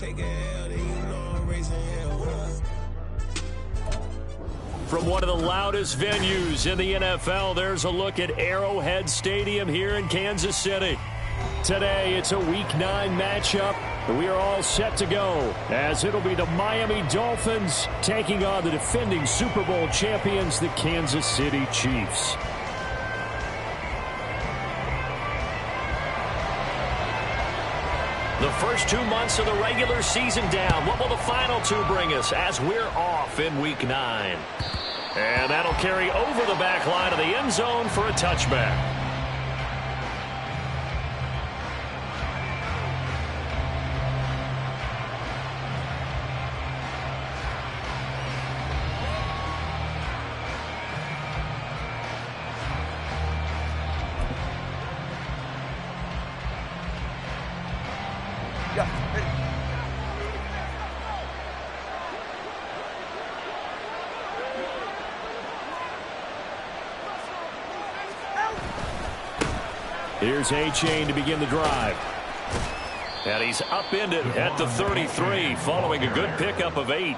take a L, then you know I'm raising hell. From one of the loudest venues in the NFL, there's a look at Arrowhead Stadium here in Kansas City. Today, it's a Week 9 matchup. We are all set to go, as it'll be the Miami Dolphins taking on the defending Super Bowl champions, the Kansas City Chiefs. The first 2 months of the regular season down. What will the final 2 bring us as we're off in Week 9? And that'll carry over the back line of the end zone for a touchback. Here's A-Chain to begin the drive. And he's upended at the 33 following a good pickup of 8.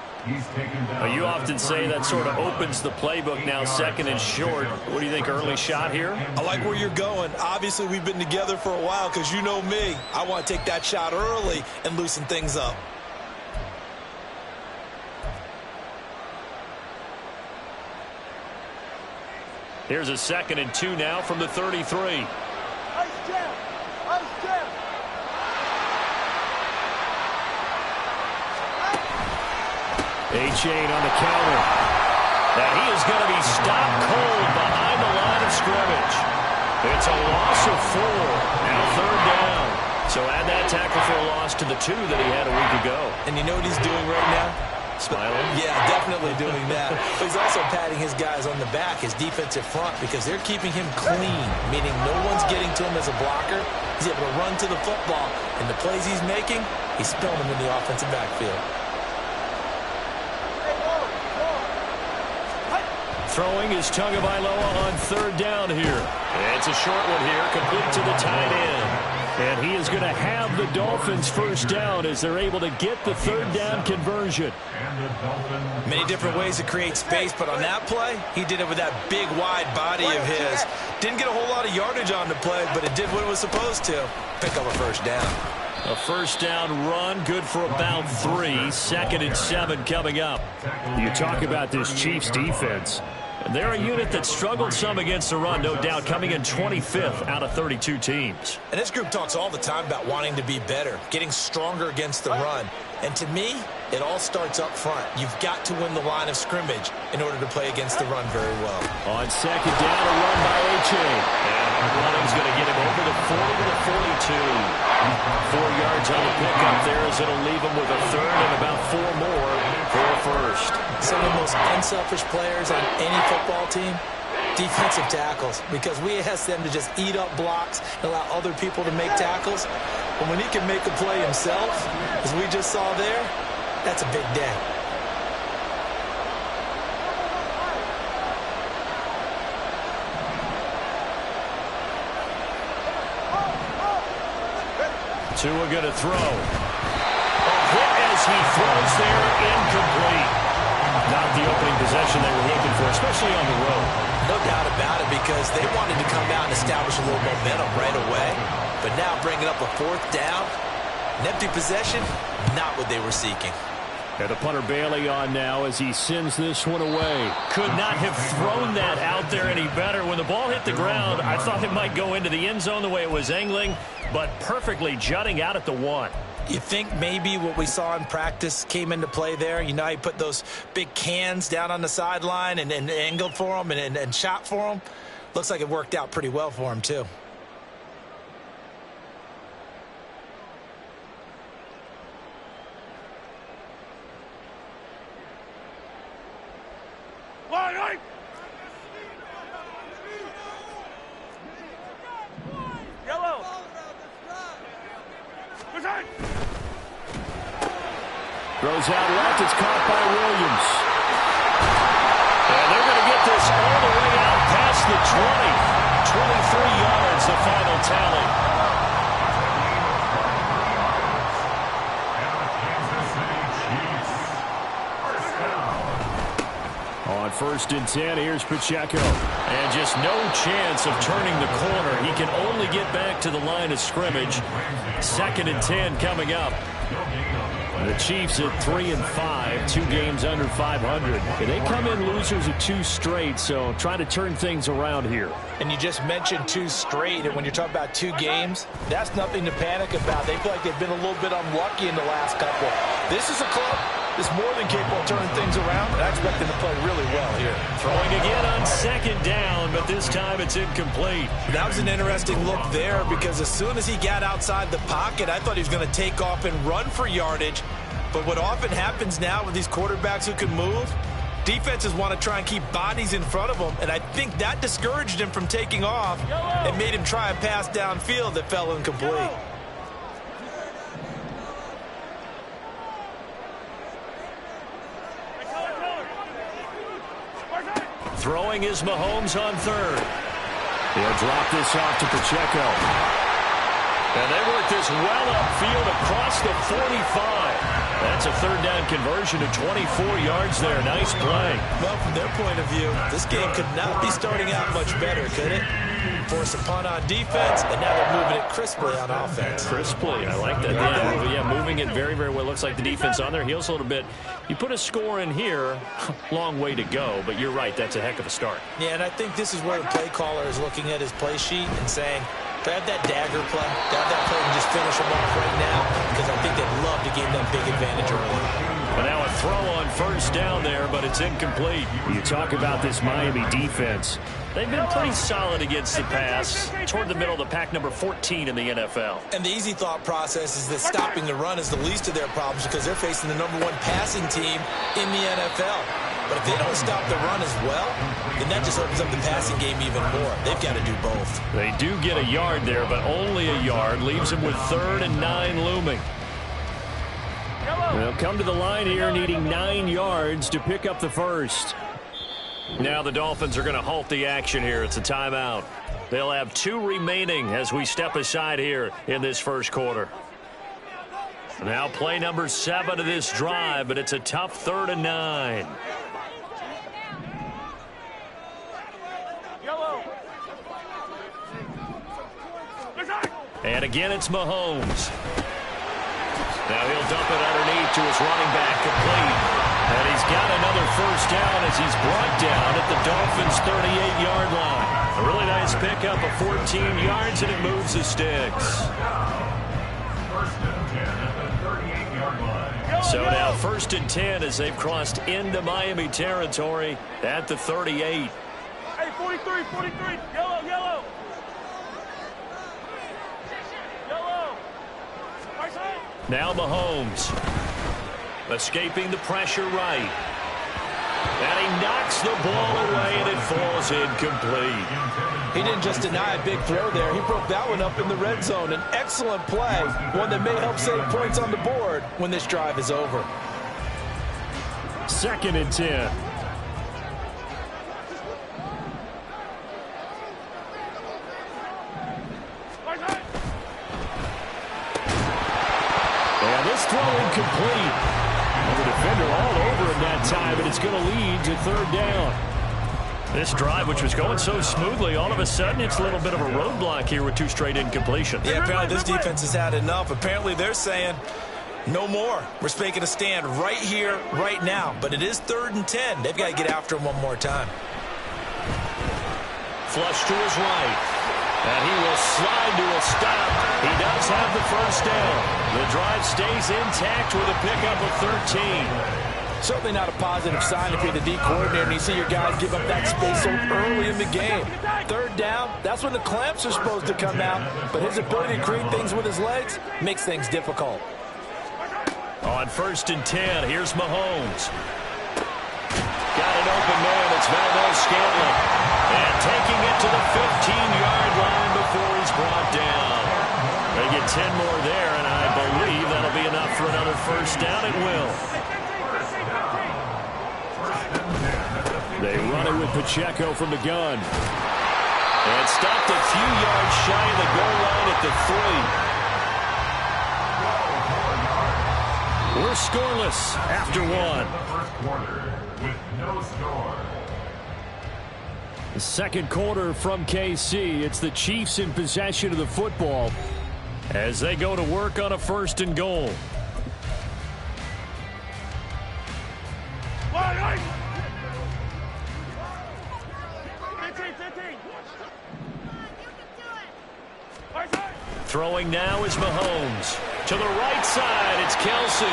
You often say that sort of opens the playbook now, second and short. What do you think, early shot here? I like where you're going. Obviously, we've been together for a while because you know me. I want to take that shot early and loosen things up. Here's a 2nd and 2 now from the 33. A-Chain on the counter. And he is going to be stopped cold behind the line of scrimmage. It's a loss of 4. Now 3rd down. So add that tackle for a loss to the 2 that he had a week ago. And you know what he's doing right now? Smiling? Yeah, definitely doing that. But he's also patting his guys on the back, his defensive front, because they're keeping him clean, meaning no one's getting to him as a blocker. He's able to run to the football. And the plays he's making, he's spilling them in the offensive backfield. Throwing is Tagovailoa on 3rd down here. It's a short one here, complete to the tight end. And he is going to have the Dolphins first down as they're able to get the 3rd down conversion. Many different ways to create space, but on that play, he did it with that big, wide body of his. Didn't get a whole lot of yardage on the play, but it did what it was supposed to. Pick up a first down. A first down run, good for about 3. 2nd and 7 coming up. You talk about this Chiefs defense. They're a unit that struggled some against the run, no doubt, coming in 25th out of 32 teams. And this group talks all the time about wanting to be better, getting stronger against the run. And to me, it all starts up front. You've got to win the line of scrimmage in order to play against the run very well. On 2nd down, a run by A-Chain. And running's going to get him over the 40 to the 42. 4 yards on the pickup there as it'll leave him with a 3rd and about 4 more for a first. Some of the most unselfish players on any football team, defensive tackles, because we ask them to just eat up blocks and allow other people to make tackles. But when he can make a play himself, as we just saw there, that's a big day. Tua going to throw. A hit as he throws there, incomplete. Not the opening possession they were looking for, especially on the road. No doubt about it, because they wanted to come out and establish a little momentum right away. But now bringing up a 4th down, an empty possession, not what they were seeking. And the punter Bailey on now as he sends this one away. Could not have thrown that out there any better. When the ball hit the ground, I thought it might go into the end zone the way it was angling, but perfectly jutting out at the 1. You think maybe what we saw in practice came into play there? You know, he put those big cans down on the sideline and angled for them and shot for them. Looks like it worked out pretty well for him, too. Throws out left. It's caught by Williams. And they're going to get this all the way out past the 20. 23 yards, the final tally. 1st and 10. Here's Pacheco. And just no chance of turning the corner. He can only get back to the line of scrimmage. 2nd and 10 coming up. The Chiefs at 3-5, 2 games under 500. And they come in losers of 2 straight, so trying to turn things around here. And you just mentioned 2 straight, and when you're talking about 2 games, that's nothing to panic about. They feel like they've been a little bit unlucky in the last couple. This is a club that's more than capable of turning things around, and I expect them to play really well here. Throwing again on 2nd down, but this time it's incomplete. That was an interesting look there because as soon as he got outside the pocket, I thought he was going to take off and run for yardage. But what often happens now with these quarterbacks who can move, defenses want to try and keep bodies in front of them, and I think that discouraged him from taking off and made him try a pass downfield that fell incomplete. Throwing is Mahomes on 3rd. He'll drop this off to Pacheco. And they work this well upfield across the 45. That's a 3rd down conversion to 24 yards there. Nice play. Well, from their point of view, this game could not be starting out much better, could it? Force a punt on defense, and now they're moving it crisply on offense. Crisply, I like that. Yeah, moving it very, very well. Looks like the defense on their heels a little bit. You put a score in here, long way to go, but you're right, that's a heck of a start. Yeah, and I think this is where the play caller is looking at his play sheet and saying, grab that dagger play, grab that play and just finish them off right now, because I think they'd love to gain that big advantage early. But now a throw on 1st down there, but it's incomplete. You talk about this Miami defense. They've been pretty solid against the pass, toward the middle of the pack, number 14 in the NFL. And the easy thought process is that stopping the run is the least of their problems because they're facing the #1 passing team in the NFL. But if they don't stop the run as well, then that just opens up the passing game even more. They've got to do both. They do get a yard there, but only a yard. Leaves them with 3rd and 9 looming. They'll come to the line here needing 9 yards to pick up the 1st. Now the Dolphins are going to halt the action here. It's a timeout. They'll have 2 remaining as we step aside here in this 1st quarter. Now play number 7 of this drive, but it's a tough 3rd and 9. And again, it's Mahomes. Now he'll dump it underneath to his running back, complete. And he's got another 1st down as he's brought down at the Dolphins' 38-yard line. A really nice pickup of 14 yards, and it moves the sticks. So now 1st and 10 as they've crossed into Miami territory at the 38. Hey, 43, yellow. Now Mahomes escaping the pressure right. And he knocks the ball away, and it falls incomplete. He didn't just deny a big throw there. He broke that one up in the red zone. An excellent play, one that may help save points on the board when this drive is over. 2nd and 10. And this throw incomplete. And the defender all over him that time, and it's going to lead to 3rd down. This drive, which was going so smoothly, all of a sudden it's a little bit of a roadblock here with 2 straight incompletions. Yeah, apparently this defense has had enough. Apparently they're saying, no more. We're making a stand right here, right now. But it is 3rd and 10. They've got to get after him one more time. Flush to his right. And he will slide to a stop. He does have the 1st down. The drive stays intact with a pickup of 13. Certainly not a positive sign if you're the D coordinator and you see your guys give up that space so early in the game. 3rd down, that's when the clamps are supposed to come out. But his ability to create things with his legs makes things difficult. On 1st and 10, here's Mahomes. Got an open man. It's Valdez-Scantling. And taking it to the 15-yard line before he's brought down. They get 10 more there, and I believe that'll be enough for another 1st down. It will. They run it with Pacheco from the gun. And stopped a few yards shy of the goal line at the 3. We're scoreless after 1. With no score. The second quarter from KC. It's the Chiefs in possession of the football as they go to work on a 1st and goal. Throwing now is Mahomes. To the right side, it's Kelsey.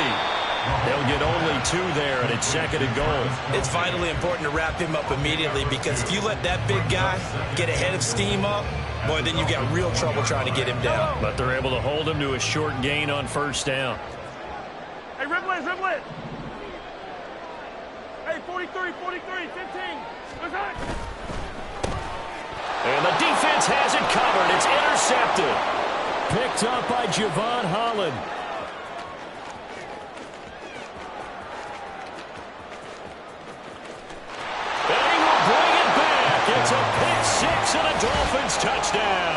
They'll get only 2 there, and it's 2nd and goal. It's vitally important to wrap him up immediately, because if you let that big guy get ahead of steam up, boy, then you've got real trouble trying to get him down. But they're able to hold him to a short gain on 1st down. Hey, ribble it. Hey, 43, 15. And the defense has it covered. It's intercepted. Picked up by Javon Holland. And he will bring it back. It's a pick 6 and a Dolphins touchdown.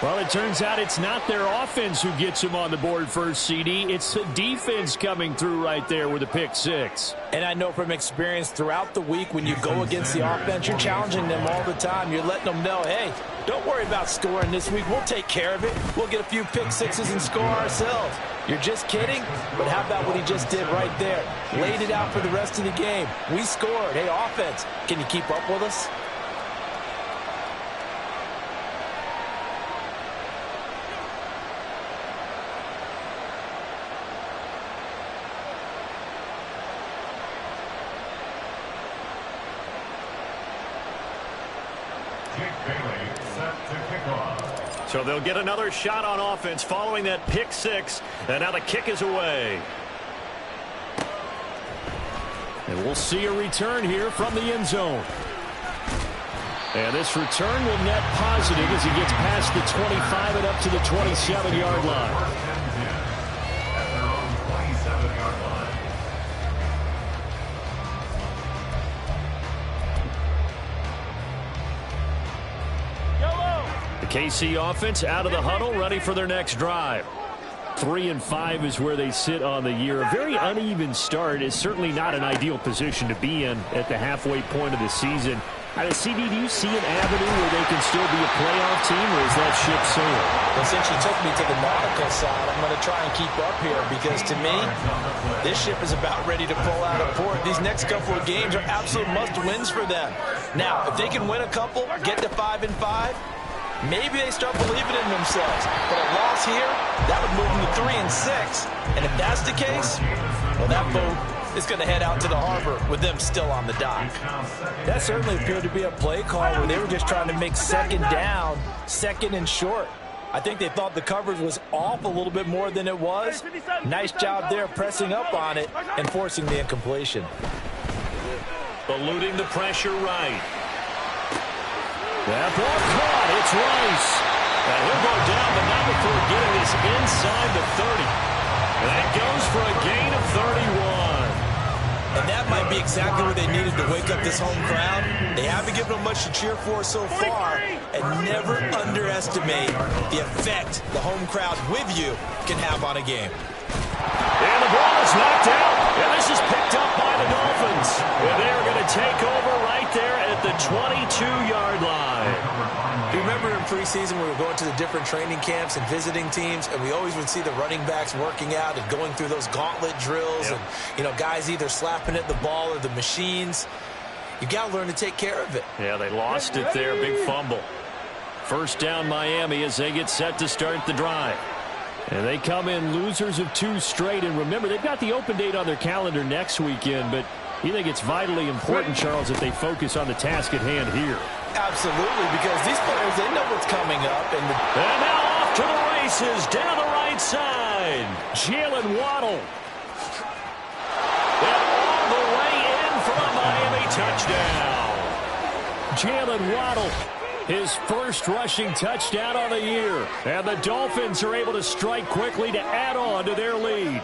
Well, it turns out it's not their offense who gets them on the board first, CD. It's the defense coming through right there with a pick 6. And I know from experience throughout the week, when you go against the offense, you're challenging them all the time. You're letting them know, hey, don't worry about scoring this week. We'll take care of it. We'll get a few pick 6s and score ourselves. You're just kidding? But how about what he just did right there? Laid it out for the rest of the game. We scored. Hey, offense, can you keep up with us? So they'll get another shot on offense following that pick 6. And now the kick is away. And we'll see a return here from the end zone. And this return will net positive as he gets past the 25 and up to the 27-yard line. KC offense out of the huddle, ready for their next drive. 3-5 is where they sit on the year. A very uneven start is certainly not an ideal position to be in at the halfway point of the season. CD, do you see an avenue where they can still be a playoff team, or is that ship sailed? Well, since you took me to the nautical side, I'm going to try and keep up here, because to me, this ship is about ready to pull out of port. These next couple of games are absolute must-wins for them. Now, if they can win a couple, get to 5-5, maybe they start believing in themselves. But a loss here, that would move them to 3-6. And if that's the case, well, that boat is going to head out to the harbor with them still on the dock. That certainly appeared to be a play call where they were just trying to make 2nd down, 2nd and short. I think they thought the coverage was off a little bit more than it was. Nice job there pressing up on it and forcing the incompletion. Eluding the pressure right. That ball caught. It's Rice. And he'll go down, but not before getting this inside the 30. And that goes for a gain of 31. And that might be exactly what they needed to wake up this home crowd. They haven't given them much to cheer for so far. And never underestimate the effect the home crowd with you can have on a game. And the ball is knocked out. And this is picked up by the Dolphins. And they're going to take over right there at the 22-yard line. Do you remember in preseason we were going to the different training camps and visiting teams, and we always would see the running backs working out and going through those gauntlet drills, and, you know, guys either slapping at the ball or the machines. You got to learn to take care of it. Yeah, they lost it there. Big fumble. 1st down Miami as they get set to start the drive. And they come in losers of 2 straight. And remember, they've got the open date on their calendar next weekend, but you think it's vitally important, Charles, that they focus on the task at hand here. Absolutely, because these players, they know what's coming up. And now off to the races, down the right side. Jalen Waddle. And all the way in for a Miami touchdown. Jalen Waddle, his first rushing touchdown on the year. And the Dolphins are able to strike quickly to add on to their lead.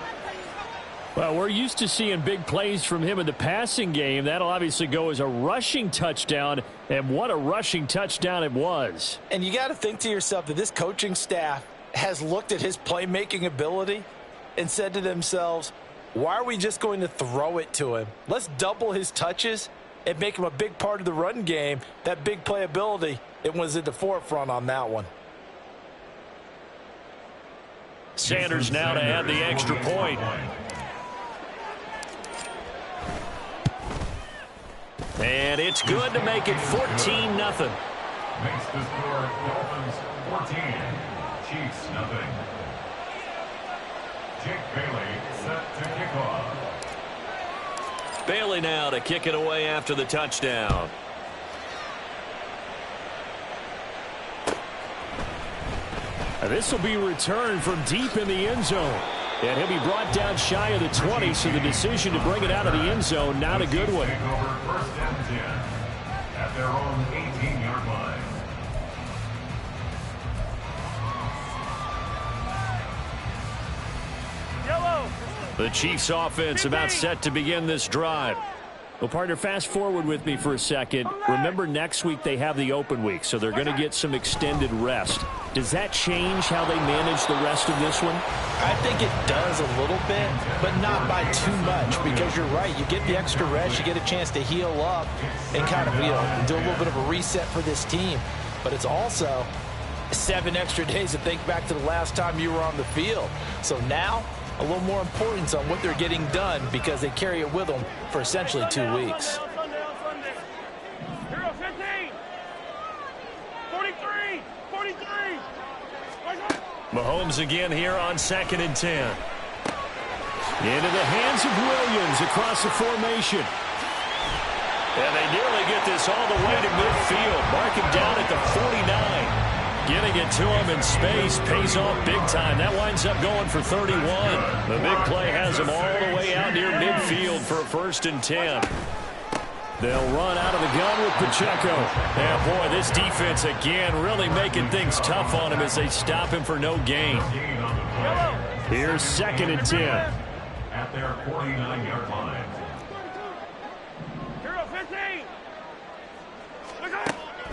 Well, we're used to seeing big plays from him in the passing game. That'll obviously go as a rushing touchdown, and what a rushing touchdown it was. And you got to think to yourself that this coaching staff has looked at his playmaking ability and said to themselves, why are we just going to throw it to him? Let's double his touches and make him a big part of the run game. That big playability, it was at the forefront on that one. Sanders now to add the extra point. And it's good to make it 14-0. Makes the score Dolphins 14, Chiefs nothing. Jake Bailey set to kick off. Bailey now to kick it away after the touchdown. This will be returned from deep in the end zone. And he'll be brought down shy of the 20, so the decision to bring it out of the end zone, not a good one. Take over first and 10 at their own 18-yard line. Yellow. The Chiefs offense about set to begin this drive. Well, partner, fast forward with me for a second. Remember, next week they have the open week, so they're going to get some extended rest. Does that change how they manage the rest of this one? I think it does a little bit, but not by too much, because you're right. You get the extra rest, you get a chance to heal up and kind of, do a little bit of a reset for this team. But it's also 7 extra days to think back to the last time you were on the field. So now, a little more importance on what they're getting done because they carry it with them for essentially 2 weeks. Hero 15. 43. 43. Mahomes again here on 2nd and 10. Into the hands of Williams across the formation. And they nearly get this all the way to midfield. Mark him down at the 49. Getting it to him in space pays off big time. That winds up going for 31. The big play has him all the way out near midfield for a 1st and 10. They'll run out of the gun with Pacheco. And boy, this defense again really making things tough on him as they stop him for no gain. Here's 2nd and 10. At their 49-yard line. Hero 15.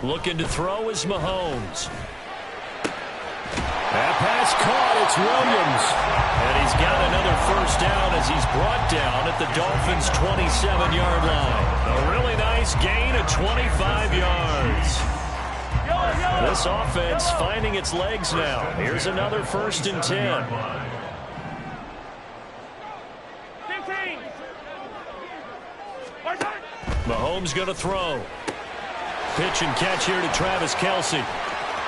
Looking to throw is Mahomes. That pass caught. It's Williams. And he's got another 1st down as he's brought down at the Dolphins' 27-yard line. A really nice gain of 25 yards. This offense finding its legs now. Here's another 1st and 10. 15. Mahomes going to throw. Pitch and catch here to Travis Kelce.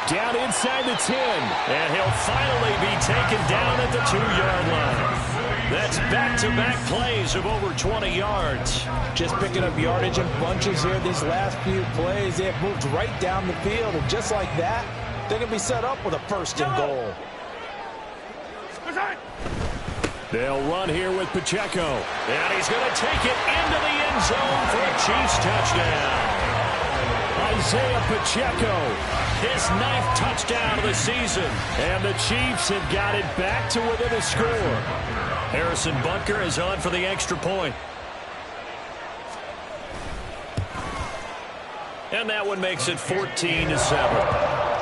Down inside the 10. And he'll finally be taken down at the 2-yard line. That's back-to-back plays of over 20 yards. Just picking up yardage in bunches here these last few plays. They have moved right down the field, and just like that, they're going to be set up with a 1st and goal. They'll run here with Pacheco. And he's going to take it into the end zone for a Chiefs touchdown. Isaiah Pacheco, his 9th touchdown of the season. And the Chiefs have got it back to within a score. Harrison Butker is on for the extra point. And that one makes it 14-7.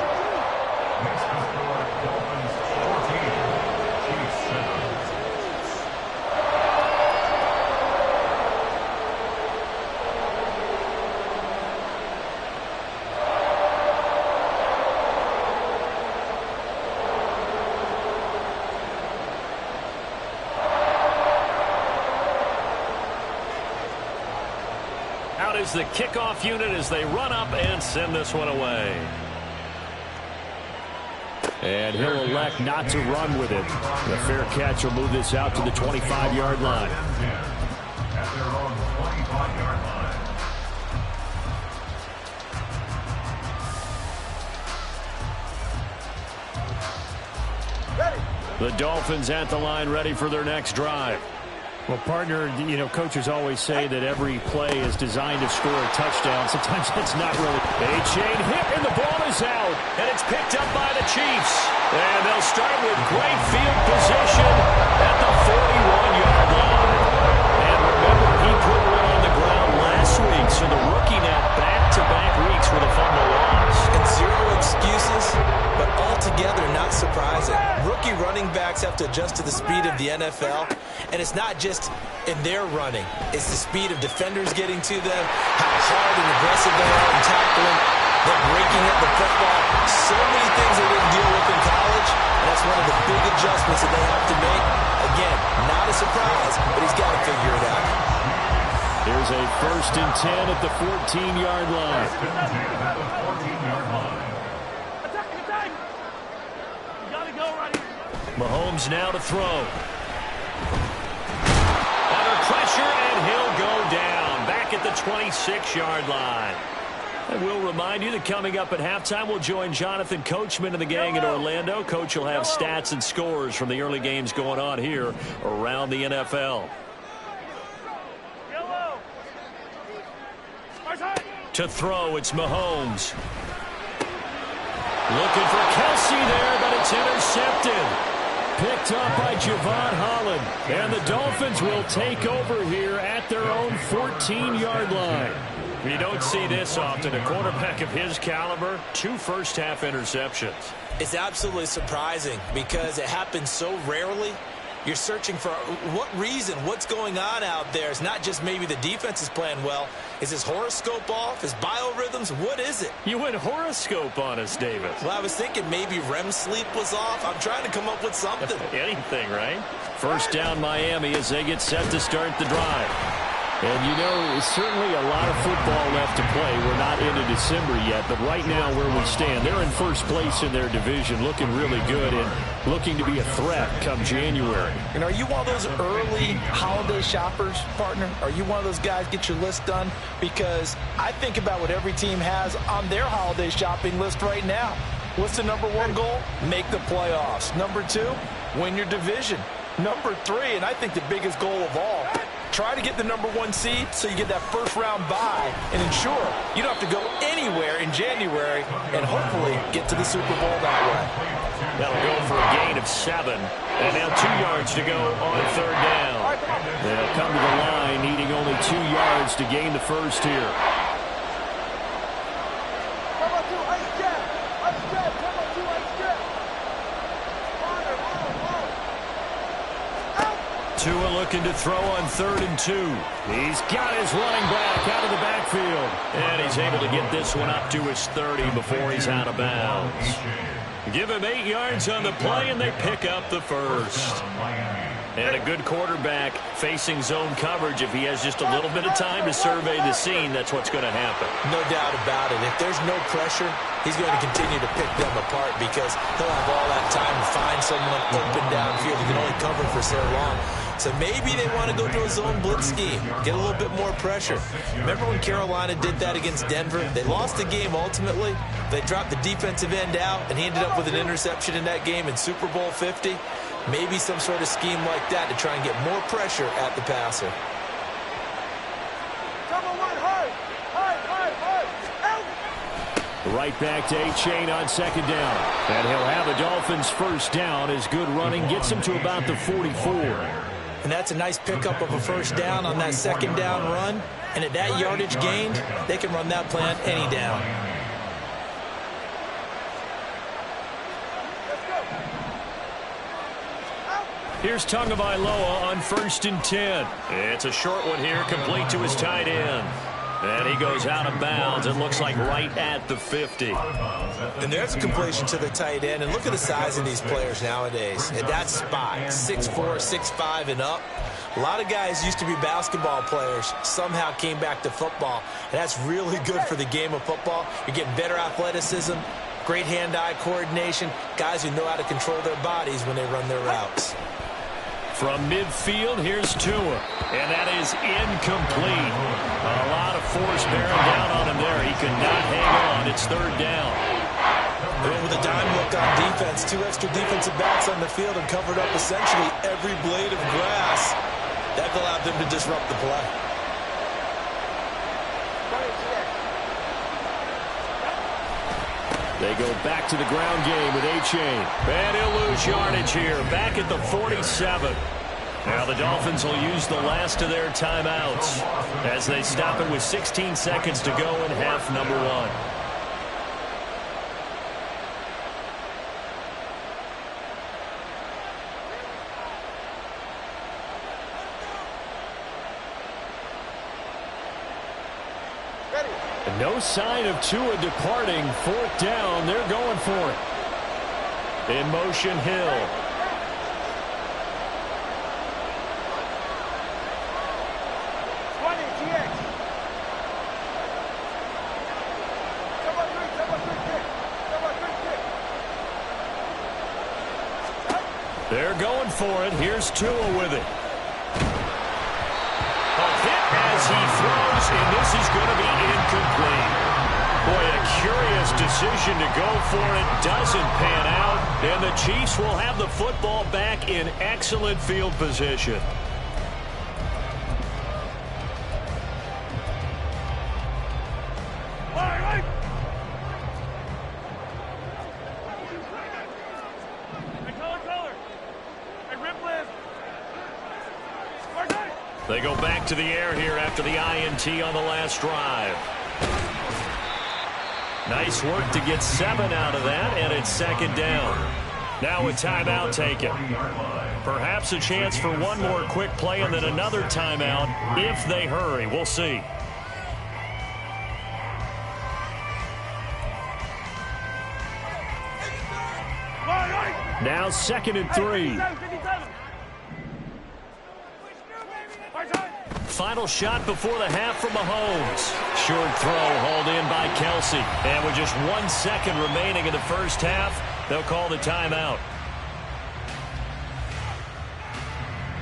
Is the kickoff unit as they run up and send this one away. And he'll elect not to run with it. The fair catch will move this out to the 25-yard line. At their own 25-yard line. The Dolphins at the line ready for their next drive. Well, partner, coaches always say that every play is designed to score a touchdown. Sometimes that's not really. A chain hit, and the ball is out. And it's picked up by the Chiefs. And they'll start with great field position at the 41-yard line. And remember, he put one on the ground last week. So the rookie now back-to-back weeks with a fumble loss. And 0 excuses, but altogether not surprising. Rookie running back quarterbacks have to adjust to the speed of the NFL, and it's not just in their running. It's the speed of defenders getting to them, how hard and aggressive they are in tackling, them breaking up the football. So many things they didn't deal with in college, and that's one of the big adjustments that they have to make. Again, not a surprise, but he's got to figure it out. Here's a 1st and 10 at the 14-yard line. Attack! You gotta go right here. Mahomes now to throw. Under pressure, and he'll go down. Back at the 26-yard line. I will remind you that coming up at halftime, we'll join Jonathan Coachman and the gang in Orlando. Coach will have stats and scores from the early games going on here around the NFL. To throw, it's Mahomes. Looking for Kelsey there, but it's intercepted. Picked up by Javon Holland. And the Dolphins will take over here at their own 14-yard line. You don't see this often. A quarterback of his caliber, 2 first-half interceptions. It's absolutely surprising because it happens so rarely. You're searching for what reason, what's going on out there. It's not just maybe the defense is playing well. Is his horoscope off? His biorhythms? What is it? You went horoscope on us, David. Well, I was thinking maybe REM sleep was off. I'm trying to come up with something. Anything, right? 1st down Miami as they get set to start the drive. And, you know, certainly a lot of football left to play. We're not into December yet, but right now where we stand, they're in first place in their division, looking really good and looking to be a threat come January. And are you one of those early holiday shoppers, partner? Are you one of those guys get your list done? Because I think about what every team has on their holiday shopping list right now. What's the number 1 goal? Make the playoffs. Number 2, win your division. Number 3, and I think the biggest goal of all, try to get the number 1 seed so you get that first-round bye and ensure you don't have to go anywhere in January and hopefully get to the Super Bowl that way. That'll go for a gain of 7. And now 2 yards to go on 3rd down. They'll come to the line needing only 2 yards to gain the first here. Tua looking to throw on 3rd and 2. He's got his running back out of the backfield. And he's able to get this one up to his 30 before he's out of bounds. Give him 8 yards on the play, and they pick up the first. And a good quarterback facing zone coverage. If he has just a little bit of time to survey the scene, that's what's going to happen. No doubt about it. If there's no pressure, he's going to continue to pick them apart because he'll have all that time to find someone open downfield who can only cover for so long. So maybe they want to go to a zone blitz scheme, get a little bit more pressure. Remember when Carolina did that against Denver? They lost the game ultimately. They dropped the defensive end out, and he ended up with an interception in that game in Super Bowl 50. Maybe some sort of scheme like that to try and get more pressure at the passer. Right back to A-Chain on 2nd down. And he'll have a Dolphins first down as good running gets him to about the 44. And that's a nice pickup of a first down on that 2nd down run. And at that yardage gained, they can run that play on any down. Here's Tagovailoa on 1st and 10. It's a short one here, complete to his tight end. And he goes out of bounds. It looks like right at the 50. And there's a completion to the tight end. And look at the size of these players nowadays. At that spot, 6'4", 6'5", and up. A lot of guys used to be basketball players, somehow came back to football. And that's really good for the game of football. You're getting better athleticism, great hand-eye coordination, guys who know how to control their bodies when they run their routes. From midfield, here's Tua. And that is incomplete. A lot of force bearing down on him there. He could not hang on. It's 3rd down. And with a dime look on defense, 2 extra defensive backs on the field and covered up essentially every blade of grass. That allowed them to disrupt the play. They go back to the ground game with A-Chain. And he'll lose yardage here, back at the 47. Now the Dolphins will use the last of their timeouts as they stop it with 16 seconds to go in half number 1. And no sign of Tua departing. Fourth down. They're going for it. In motion, Hill. They're going for it. Here's Tua with it. A hit as he throws, and this is going to be incomplete. Boy, a curious decision to go for it. Doesn't pan out, and the Chiefs will have the football back in excellent field position. They go back to the air here after the INT on the last drive. Nice work to get 7 out of that, and it's second down. Now a timeout taken. Perhaps a chance for one more quick play and then another timeout if they hurry. We'll see. Now 2nd and 3. Final shot before the half from Mahomes. Short throw hauled in by Kelsey. And with just 1 second remaining in the first half, they'll call the timeout.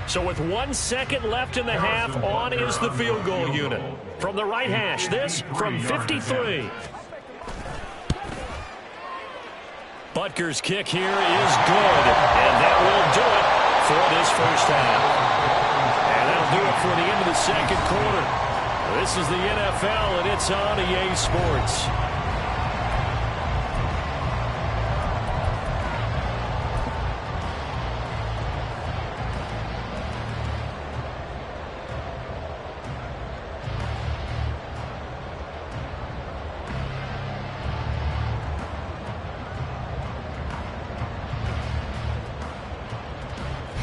So with 1 second left in the half, on is the field goal unit. From the right hash, this from 53. Butker's kick here is good. And that will do it for this first half. And that'll do it for the end of the second quarter. This is the NFL, and it's on EA Sports.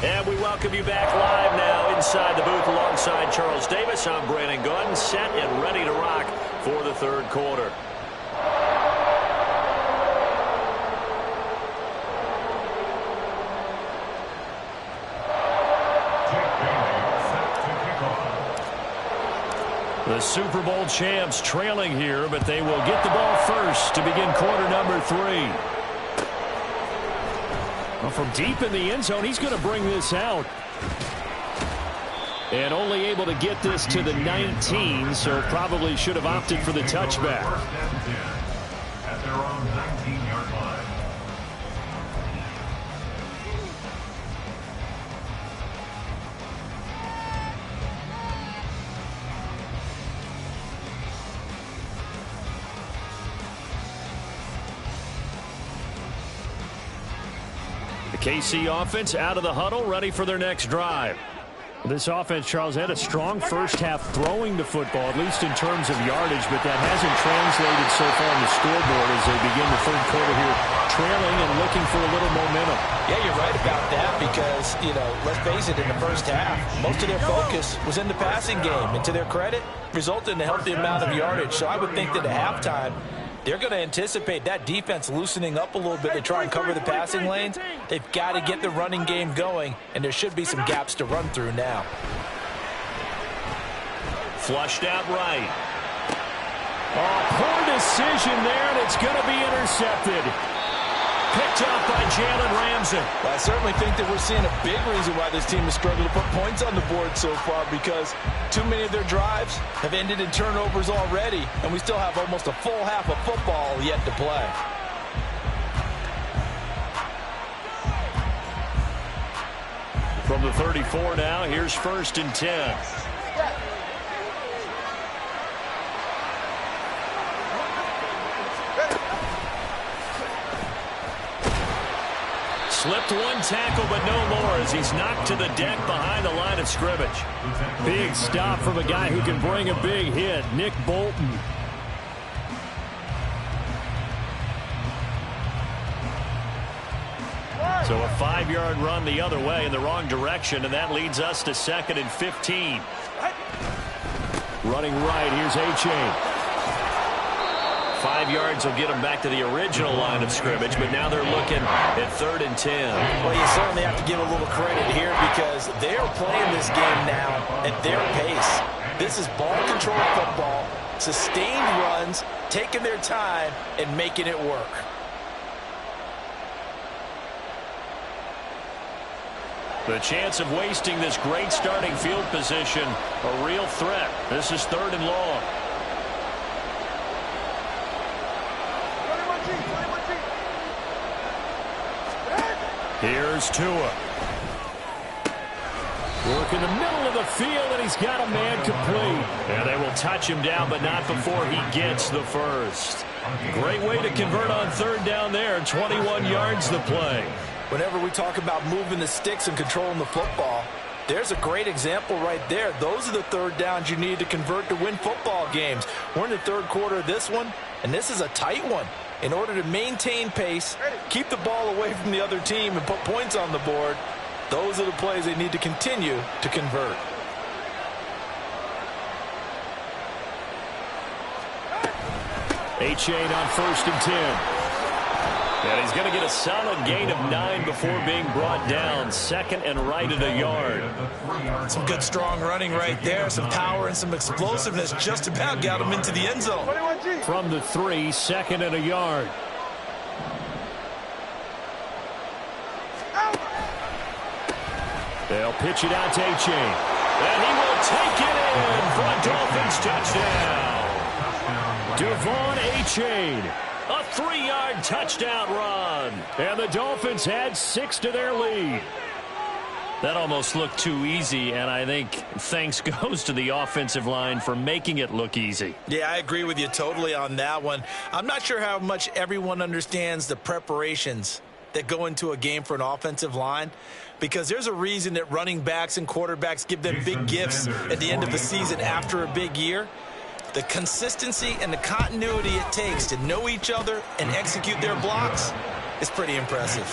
And we welcome you back live now inside the booth alongside Charles Davis. I'm Brandon Gunn, set and ready to rock for the third quarter. The Super Bowl champs trailing here, but they will get the ball first to begin quarter number 3. Well, from deep in the end zone, he's going to bring this out. And only able to get this to the 19, so probably should have opted for the touchback. At their own 19-yard line. The KC offense out of the huddle, ready for their next drive. This offense, Charles, had a strong first half throwing the football, at least in terms of yardage, but that hasn't translated so far on the scoreboard as they begin the third quarter here, trailing and looking for a little momentum. Yeah, you're right about that because, let's face it, in the first half, most of their focus was in the passing game. And to their credit, resulted in a healthy amount of yardage. So I would think that at halftime, they're going to anticipate that defense loosening up a little bit to try and cover the passing lanes. They've got to get the running game going, and there should be some gaps to run through now. Flushed out right. Oh, poor decision there, and it's going to be intercepted. Picked up by Jalen Ramsey. Well, I certainly think that we're seeing a big reason why this team has struggled to put points on the board so far, because too many of their drives have ended in turnovers already, and we still have almost a full half of football yet to play. From the 34 now, here's 1st and 10. Slipped one tackle, but no more as he's knocked to the deck behind the line of scrimmage. Big stop from a guy who can bring a big hit, Nick Bolton. So a 5-yard run the other way in the wrong direction, and that leads us to 2nd and 15. Running right, here's A-Chain. 5 yards will get them back to the original line of scrimmage, but now they're looking at 3rd and 10. Well, you certainly have to give a little credit here because they're playing this game now at their pace. This is ball control football, sustained runs, taking their time, and making it work. The chance of wasting this great starting field position, a real threat. This is 3rd and long. Here's Tua. Work in the middle of the field, and he's got a man complete. And they will touch him down, but not before he gets the first. Great way to convert on 3rd down there. 21 yards the play. Whenever we talk about moving the sticks and controlling the football, there's a great example right there. Those are the 3rd downs you need to convert to win football games. We're in the 3rd quarter of this one, and this is a tight one. In order to maintain pace, keep the ball away from the other team, and put points on the board, those are the plays they need to continue to convert. A-Chain on 1st and 10. And he's going to get a solid gain of 9 before being brought down. 2nd and right at a yard. Some good strong running right there. Some power and some explosiveness just about got him into the end zone. From the 3, 2nd and a yard. They'll pitch it out to A-Chain. And he will take it in for a Dolphins touchdown. Devon A-Chain. A 3-yard touchdown run. And the Dolphins had 6 to their lead. That almost looked too easy, and I think thanks goes to the offensive line for making it look easy. Yeah, I agree with you totally on that one. I'm not sure how much everyone understands the preparations that go into a game for an offensive line, because there's a reason that running backs and quarterbacks give them big gifts at the end of the season after a big year. The consistency and the continuity it takes to know each other and execute their blocks is pretty impressive.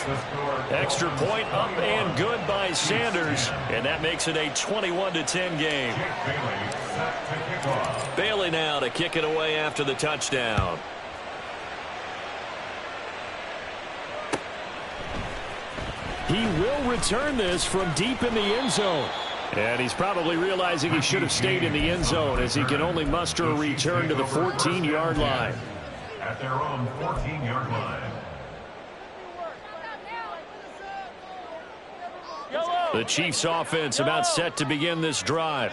Extra point up and good by Sanders, and that makes it a 21-10 game. Bailey now to kick it away after the touchdown. He will return this from deep in the end zone. And he's probably realizing he should have stayed in the end zone as he can only muster a return to the 14-yard line. At their own 14-yard line. The Chiefs offense about set to begin this drive.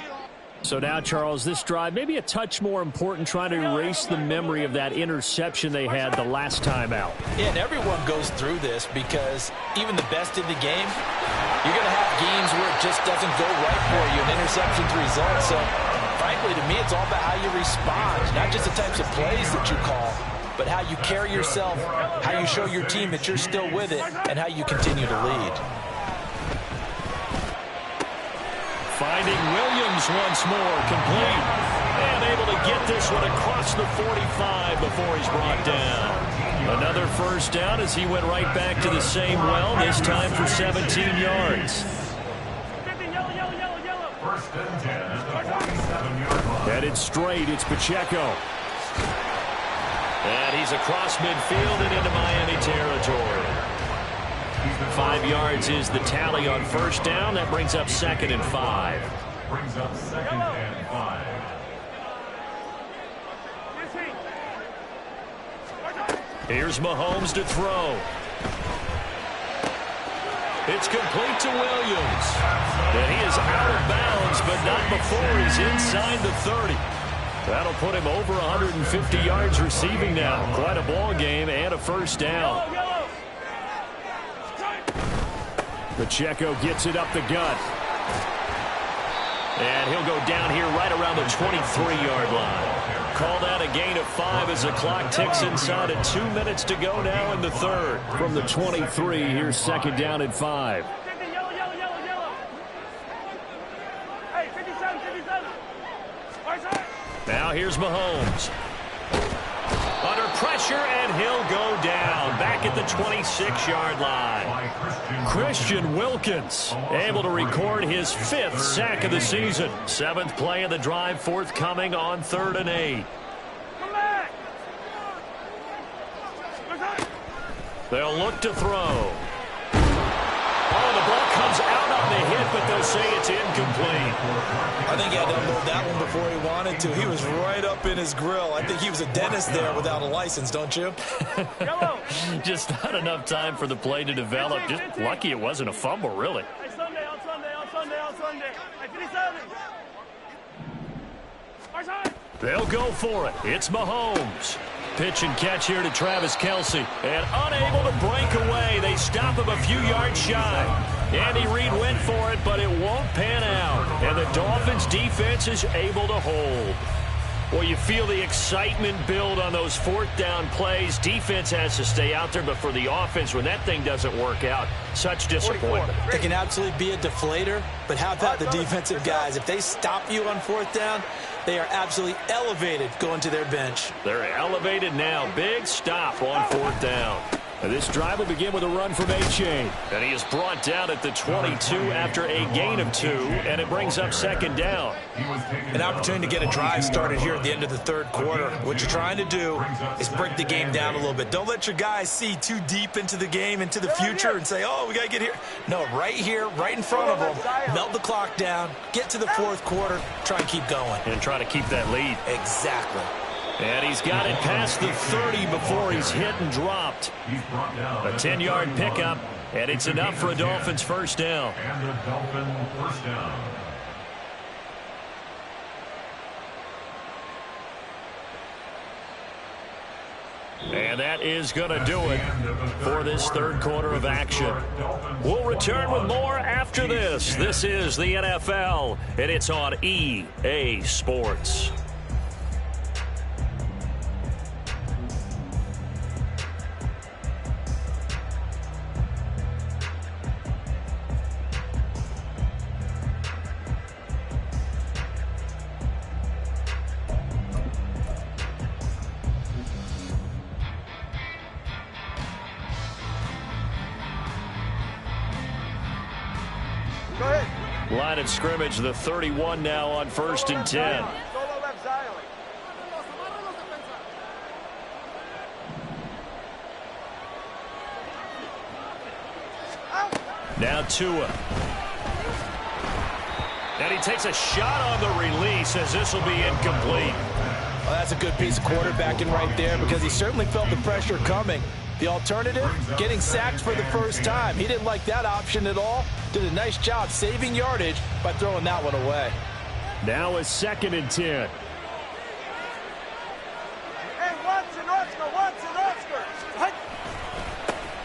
So now, Charles, this drive maybe a touch more important, trying to erase the memory of that interception they had the last time out. Yeah, and everyone goes through this because even the best in the game, you're going to have games where it just doesn't go right for you, and interceptions result. So, frankly, to me, it's all about how you respond, not just the types of plays that you call, but how you carry yourself, how you show your team that you're still with it, and how you continue to lead. Finding Williams once more, complete. And able to get this one across the 45 before he's brought down. Another first down as he went right back to the same well, this time for 17 yards. First and 10 at the 47-yard line. Headed straight, it's Pacheco. And he's across midfield and into Miami territory. 5 yards is the tally on first down. That brings up 2nd and 5. Brings up 2nd and 5. Here's Mahomes to throw. It's complete to Williams. And he is out of bounds, but not before he's inside the 30. That'll put him over 150 yards receiving now. Quite a ball game and a first down. Pacheco gets it up the gut. And he'll go down here right around the 23-yard line. Call that a gain of 5 as the clock ticks inside of 2 minutes to go now in the third. From the 23, here's 2nd down and 5. Now here's Mahomes. Under pressure, and he'll go down. Back at the 26-yard line. Christian Wilkins able to record his 5th sack of the season. 7th play of the drive, forthcoming on 3rd and 8. They'll look to throw. Oh, the ball comes out on the hit, but they'll say it's incomplete. I think he had to unload that one before he wanted to. He was right up in his grill. I think he was a dentist there without a license, don't you? Just not enough time for the play to develop. Just lucky it wasn't a fumble, really. They'll go for it. It's Mahomes. Pitch and catch here to Travis Kelce. And unable to break away. They stop him a few yards shy. Andy Reid went for it, but it won't pan out. And the Dolphins' defense is able to hold. Well, you feel the excitement build on those fourth down plays. Defense has to stay out there, but for the offense, when that thing doesn't work out, such disappointment. It can absolutely be a deflator, but how about the defensive guys? If they stop you on fourth down, they are absolutely elevated going to their bench. They're elevated now. Big stop on fourth down. And this drive will begin with a run from A-Chain. And he is brought down at the 22 after a gain of 2, and it brings up second down. An opportunity to get a drive started here at the end of the third quarter. What you're trying to do is break the game down a little bit. Don't let your guys see too deep into the game, into the future, and say, oh, we got to get here. No, right here, right in front of them, melt the clock down, get to the fourth quarter, try and keep going. And try to keep that lead. Exactly. And he's got it past the 30 before he's hit and dropped. A 10-yard pickup, and it's enough for a Dolphins first down. And the Dolphin first down. And that is going to do it for this third quarter of action. We'll return with more after this. This is the NFL, and it's on EA Sports. Line of scrimmage, the 31 now on 1st and 10. Now Tua. And he takes a shot on the release as this will be incomplete. Well, that's a good piece of quarterbacking right there because he certainly felt the pressure coming. The alternative, getting sacked for the first time. He didn't like that option at all. Did a nice job saving yardage by throwing that one away. Now a 2nd and 10.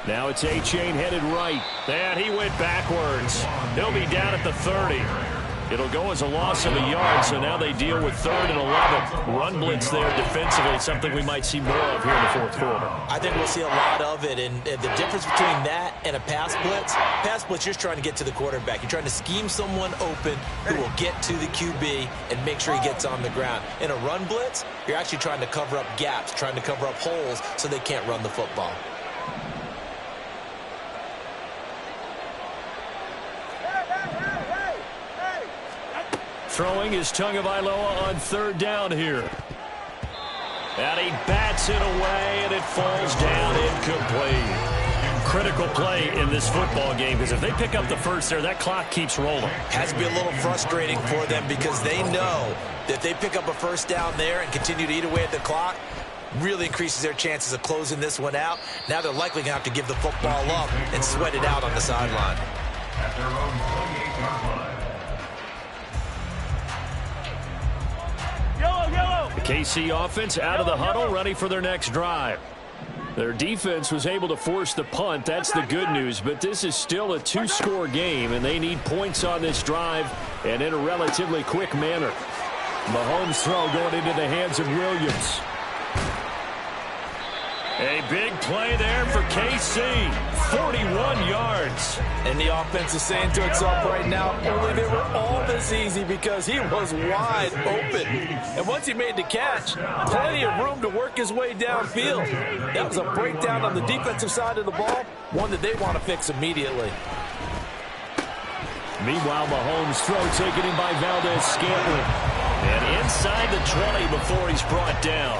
Now it's A-Chain headed right. And he went backwards. He'll be down at the 30. It'll go as a loss of a yard, so now they deal with 3rd and 11. Run blitz there defensively, something we might see more of here in the fourth quarter. I think we'll see a lot of it, and the difference between that and a pass blitz, you're trying to get to the quarterback. You're trying to scheme someone open who will get to the QB and make sure he gets on the ground. In a run blitz, you're actually trying to cover up gaps, trying to cover up holes so they can't run the football. Throwing is Tagovailoa on 3rd down here. And he bats it away, and it falls down incomplete. Critical play in this football game, because if they pick up the first there, that clock keeps rolling. Has to be a little frustrating for them because they know that if they pick up a first down there and continue to eat away at the clock, really increases their chances of closing this one out. Now they're likely going to have to give the football up and sweat it out on the sideline. At their own 28-yard line. The KC offense out of the huddle, ready for their next drive. Their defense was able to force the punt. That's the good news, but this is still a 2-score game, and they need points on this drive and in a relatively quick manner. Mahomes' throw going into the hands of Williams. A big play there for KC. 41 yards. And the offense is saying to itself right now, only they were all this easy because he was wide open. And once he made the catch, plenty of room to work his way downfield. That was a breakdown on the defensive side of the ball, one that they want to fix immediately. Meanwhile, Mahomes' throw taken in by Valdez-Scantling. And inside the 20 before he's brought down.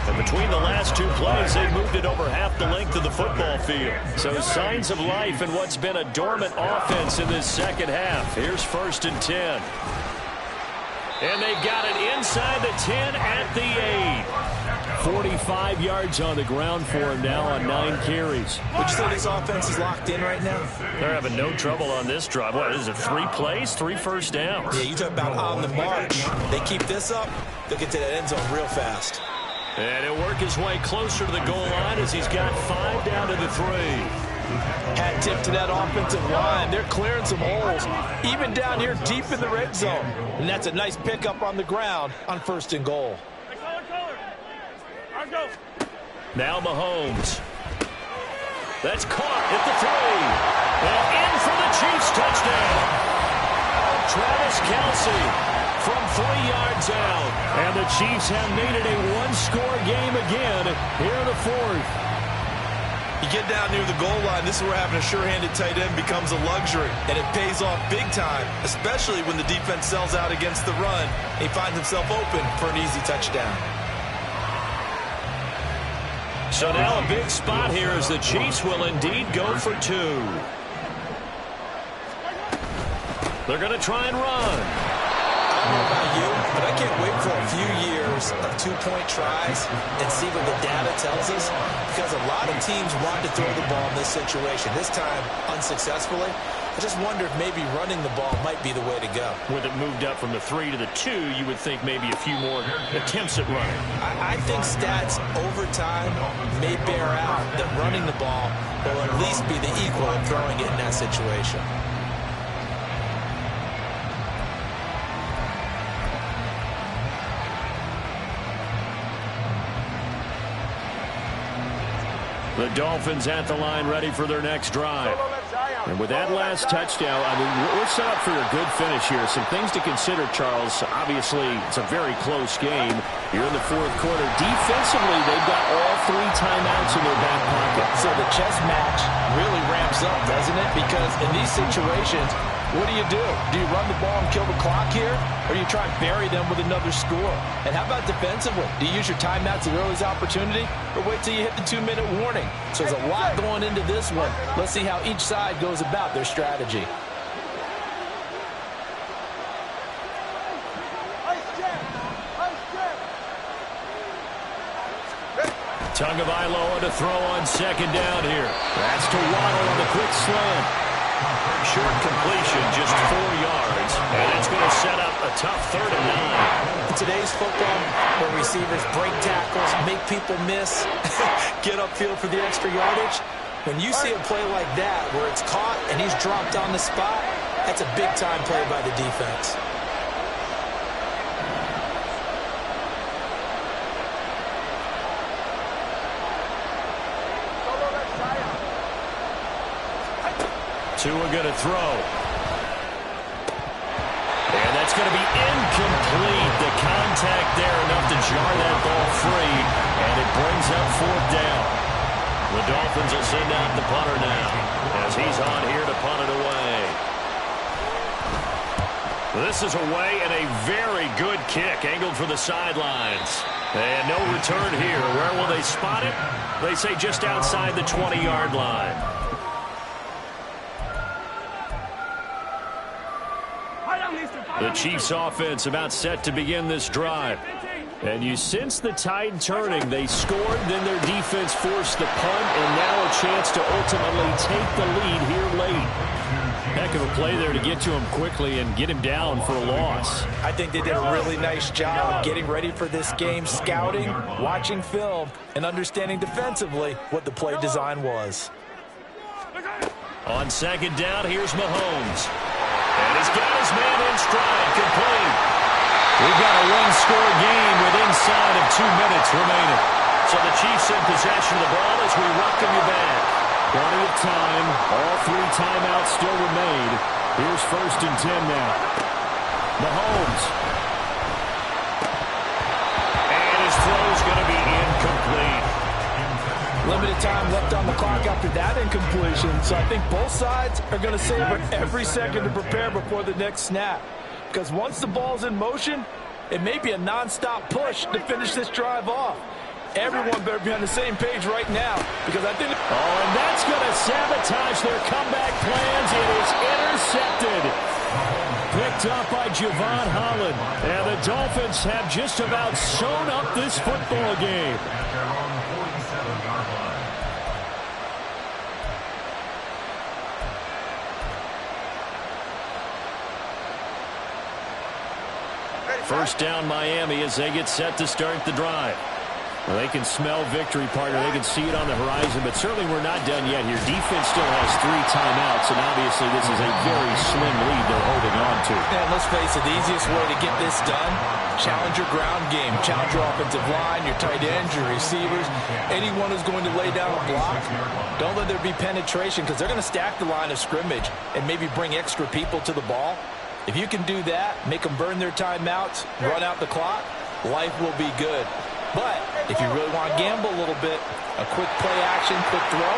And between the last two plays, they moved it over half the length of the football field. So signs of life in what's been a dormant offense in this second half. Here's 1st and 10. And they've got it inside the 10 at the 8. 45 yards on the ground for him now on 9 carries. Would you say this offense is locked in right now? They're having no trouble on this drive. What is it, 3 plays, 3 first downs? Yeah, you talk about on the march. They keep this up, they'll get to that end zone real fast. And he'll work his way closer to the goal line as he's got 5 down to the 3. Hat tip to that offensive line. They're clearing some holes, even down here deep in the red zone. And that's a nice pickup on the ground on 1st and goal. Now Mahomes. That's caught at the 3. And in for the Chiefs touchdown. Travis Kelce from 3 yards out. And the Chiefs have made it a 1-score game again here in the 4th. You get down near the goal line, this is where having a sure-handed tight end becomes a luxury, and it pays off big time, especially when the defense sells out against the run, and he finds himself open for an easy touchdown. So now a big spot here as the Chiefs will indeed go for 2. They're going to try and run. I don't know about you, but I can't wait for a few years of 2-point tries and see what the data tells us, because a lot of teams want to throw the ball in this situation. This time, unsuccessfully. I just wonder if maybe running the ball might be the way to go. With it moved up from the 3 to the 2, you would think maybe a few more attempts at running. I think stats over time may bear out that running the ball will at least be the equal of throwing it in that situation. The Dolphins at the line ready for their next drive. And with that last touchdown, I mean, we're set up for a good finish here. Some things to consider, Charles. Obviously, it's a very close game. You're in the 4th quarter. Defensively, they've got all 3 timeouts in their back pocket. So the chess match really ramps up, doesn't it? Because in these situations, what do? Do you run the ball and kill the clock here? Or do you try and bury them with another score? And how about defensively? Do you use your timeouts at the earliest opportunity? Or wait till you hit the 2-minute warning? So there's a lot going into this one. Let's see how each side goes about their strategy. Tagovailoa to throw on 2nd down here. That's to Waddle on the quick slant. Short completion, just 4 yards. And it's going to set up a tough 3rd and 9. In today's football, where receivers break tackles, make people miss, get upfield for the extra yardage, when you see a play like that where it's caught and he's dropped on the spot, that's a big-time play by the defense. Tua going to throw. And that's going to be incomplete. The contact there enough to jar that ball free. And it brings up 4th down. The Dolphins will send out the punter now as he's on here to punt it away. This is away and a very good kick angled for the sidelines. And no return here. Where will they spot it? They say just outside the 20-yard line. The Chiefs offense about set to begin this drive. And you sense the tide turning. They scored, then their defense forced the punt, and now a chance to ultimately take the lead here late. Heck of a play there to get to him quickly and get him down for a loss. I think they did a really nice job getting ready for this game, scouting, watching film, and understanding defensively what the play design was. On 2nd down, here's Mahomes. And he's got his man in stride, complete. We've got a 1-score game with inside of 2 minutes remaining. So the Chiefs in possession of the ball as we welcome you back. Plenty of time. All 3 timeouts still remain. Here's 1st and 10 now. Mahomes. And his throw's going to be incomplete. Limited time left on the clock after that incompletion, so I think both sides are going to savor every second to prepare before the next snap. Because once the ball's in motion, it may be a nonstop push to finish this drive off. everyone better be on the same page right now, because I think... Oh, and that's going to sabotage their comeback plans. It is intercepted. Picked up by Javon Holland. And the Dolphins have just about sewn up this football game. At their own 47-yard line. First down Miami as they get set to start the drive. Well, they can smell victory, partner. They can see it on the horizon, but certainly we're not done yet here. Defense still has 3 timeouts, and obviously this is a very slim lead they're holding on to. And let's face it, the easiest way to get this done, challenge your ground game, challenge your offensive line, your tight ends, your receivers, anyone who's going to lay down a block. Don't let there be penetration, because they're going to stack the line of scrimmage and maybe bring extra people to the ball. If you can do that, make them burn their timeouts, run out the clock, life will be good. But if you really want to gamble a little bit, a quick play action, quick throw,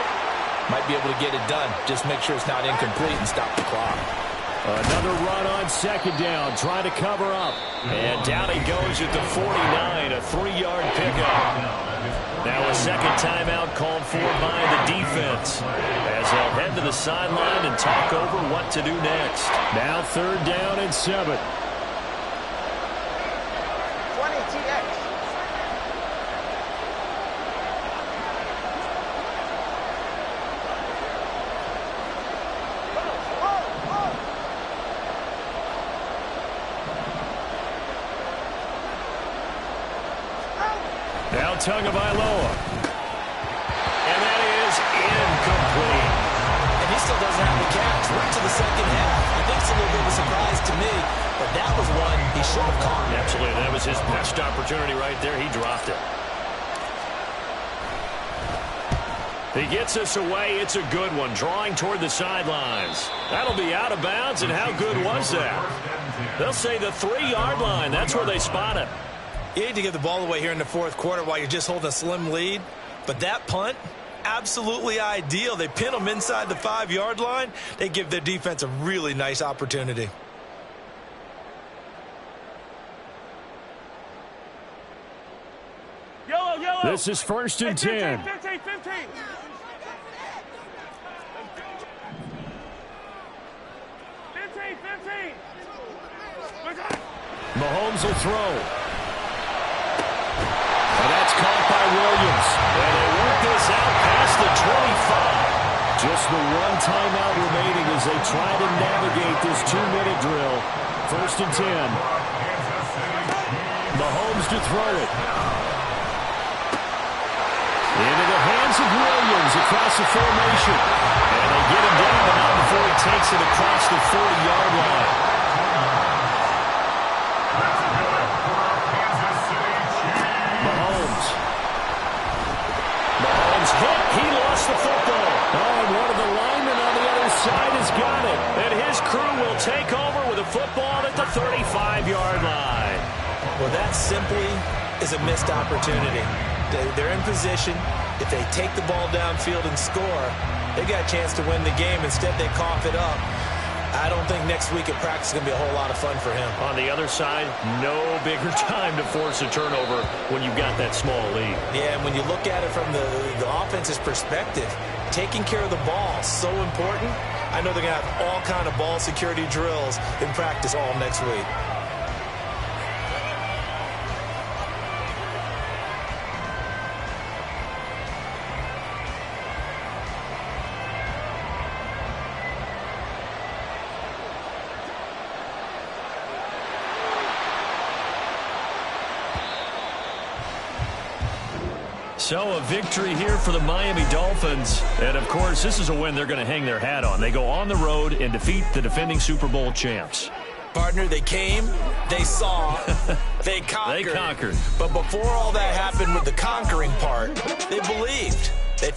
might be able to get it done. Just make sure it's not incomplete and stop the clock. Another run on second down, trying to cover up. And down he goes at the 49, a 3-yard pickup. Now a second timeout called for by the defense, as they'll head to the sideline and talk over what to do next. Now third down and 7. 20 TX. Now Tagovailoa. And that is incomplete. And he still doesn't have the catch. Right to the second half. I think it's a little bit of a surprise to me, but that was one he should have caught. Absolutely. That was his best opportunity right there. He dropped it. He gets us away. It's a good one. Drawing toward the sidelines. That'll be out of bounds, and how good was that? They'll say the 3-yard line. That's where they spot it. You hate to give the ball away here in the fourth quarter while you're just holding a slim lead, but that punt, absolutely ideal. They pin them inside the 5-yard line. They give their defense a really nice opportunity. Yellow, yellow. This is first and 10. 15, 15. Mahomes will throw. And that's caught by Williams. And they work this out past the 25. Just the one timeout remaining as they try to navigate this 2-minute drill. First and 10. Mahomes to throw it. Into the hands of Williams across the formation. And they get him down, but not before he takes it across the 40-yard line. Mahomes hit. He lost the football. Oh, and one of the linemen on the other side has got it. And his crew will take over with a football at the 35-yard line. Well, that simply is a missed opportunity. They're in position. If they take the ball downfield and score, they got a chance to win the game. Instead, they cough it up. I don't think next week at practice is going to be a whole lot of fun for him. On the other side, no bigger time to force a turnover when you've got that small lead. Yeah, and when you look at it from the offense's perspective, taking care of the ball is so important. I know they're going to have all kind of ball security drills in practice all next week. So a victory here for the Miami Dolphins. And, of course, this is a win they're going to hang their hat on. They go on the road and defeat the defending Super Bowl champs. Partner, they came, they saw, they conquered. They conquered. But before all that happened with the conquering part, they believed.